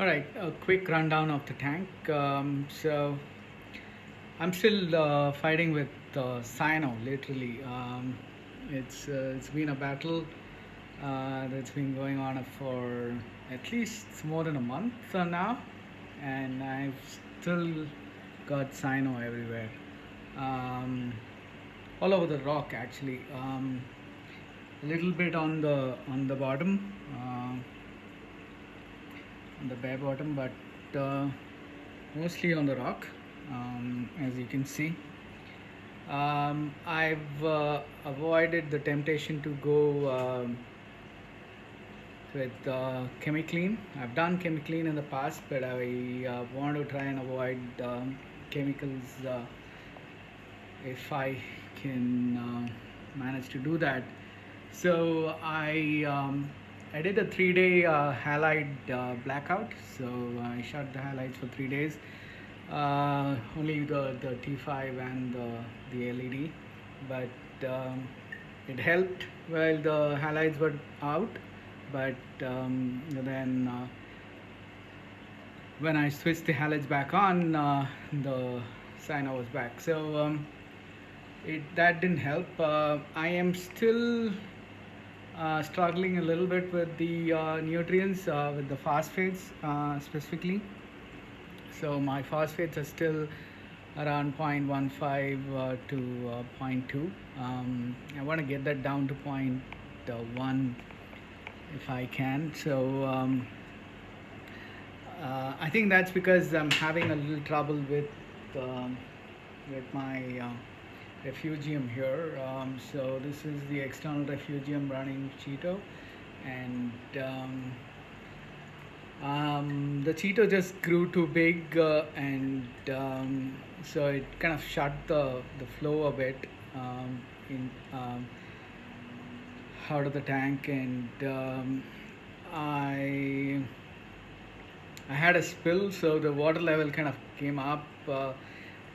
All right, a quick rundown of the tank. So I'm still fighting with Cyano, literally. It's been a battle that's been going on for at least more than a month now, and I've still got Cyano everywhere, um, all over the rock actually. A little bit on the bottom, on the bare bottom, but mostly on the rock, as you can see. I've avoided the temptation to go with chemiclean. I've done chemiclean in the past, but I want to try and avoid chemicals if I can manage to do that. So I did a 3 day halide blackout. So I shot the halides for 3 days. Only the T5 and the LED, but it helped while the halides were out. But then when I switched the halides back on, the cyano was back. So it that didn't help. I am still struggling a little bit with the nutrients, with the phosphates specifically. So my phosphates are still around 0.15 to zero point 0.2. I want to get that down to 0.1 if I can. So I think that's because I'm having a little trouble with my refugium here. So this is the external refugium running Cheeto, and the Cheeto just grew too big, and so it kind of shut the flow a bit in out of the tank, and I I had a spill, so the water level kind of came up,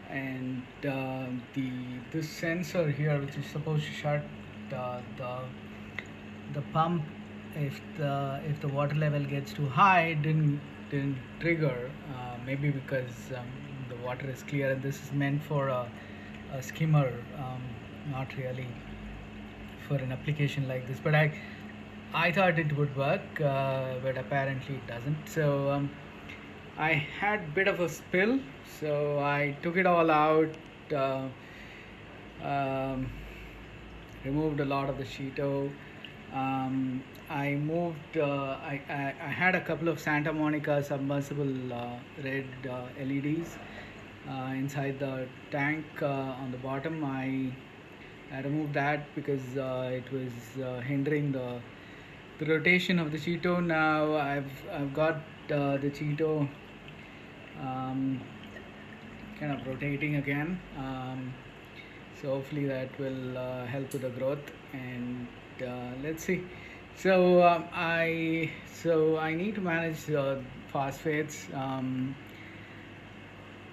and the this sensor here, which is supposed to shut the pump if the water level gets too high, it didn't trigger. Maybe because the water is clear, and this is meant for a skimmer, not really for an application like this. But I thought it would work, but apparently it doesn't. So I had bit of a spill, so I took it all out, uh, um, removed a lot of the Cheeto. I moved. I had a couple of Santa Monica submersible red LEDs inside the tank on the bottom. I removed that because it was hindering the rotation of the Cheeto. Now I've got the Cheeto kind of rotating again. So hopefully that will help with the growth, and let's see. So I need to manage phosphates.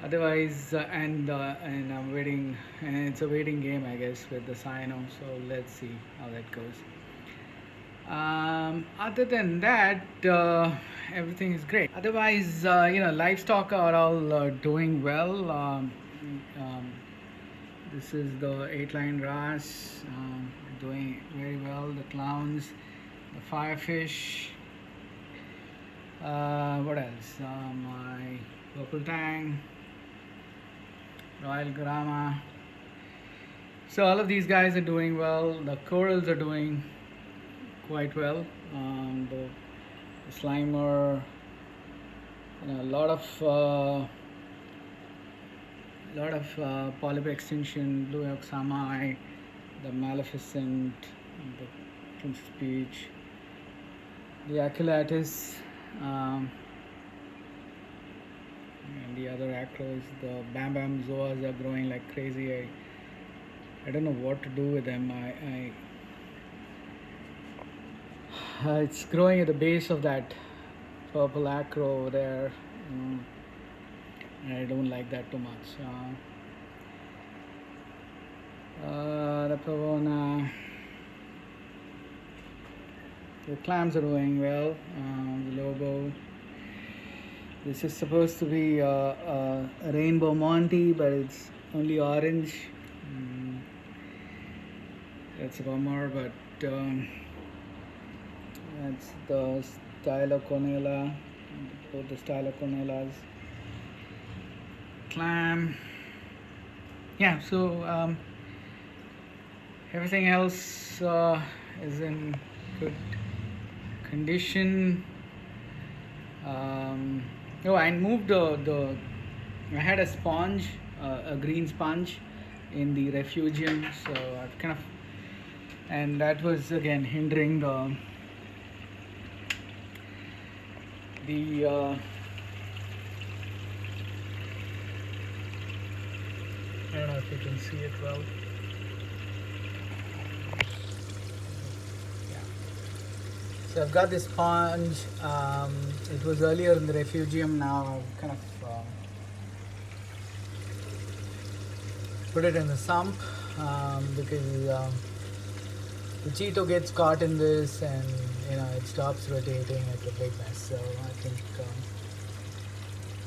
Otherwise, and I'm waiting, and it's a waiting game, I guess, with the cyano. So let's see how that goes. Other than that, everything is great. Otherwise, livestock are all doing well. Um, this is the 8-line wrasse, doing very well. The clowns, the firefish. What else? My purple tang, royal grama. So all of these guys are doing well. The corals are doing quite well. The slimer, a lot of polyp extinction, blue oxami, the maleficent, the princess peach, the aculatus, and the other acros. The bam bam zoas are growing like crazy. I don't know what to do with them. It's growing at the base of that purple acro over there. I don't like that too much. The pavona, the clams are doing well. The lobo. This is supposed to be a rainbow Monty, but it's only orange. Mm, that's a bummer, but that's the Styloconella, both the Styloconellas. Clam. Yeah, so everything else is in good condition. Oh, I moved I had a sponge, a green sponge in the refugium, so I've kind of, and that was again hindering the I don't know if you can see it well. Yeah. So I've got this sponge. It was earlier in the refugium. Now I've kind of put it in the sump because the Cheeto gets caught in this, and it stops rotating. It's a big mess. So I think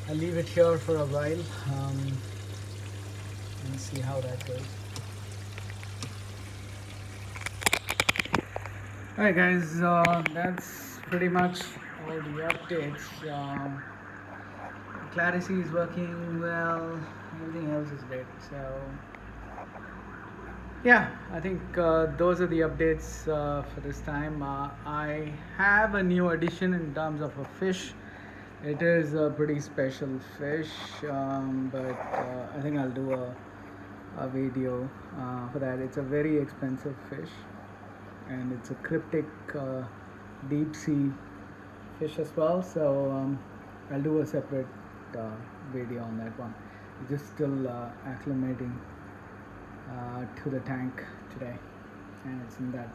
I'll leave it here for a while and see how that goes. Alright guys, that's pretty much all the updates. Clarity is working well, everything else is great. So yeah, I think those are the updates for this time. I have a new addition in terms of a fish. It is a pretty special fish, but I think I'll do a video for that. It's a very expensive fish, and it's a cryptic deep sea fish as well. So I'll do a separate video on that one. It's just still acclimating to the tank today, and it's in that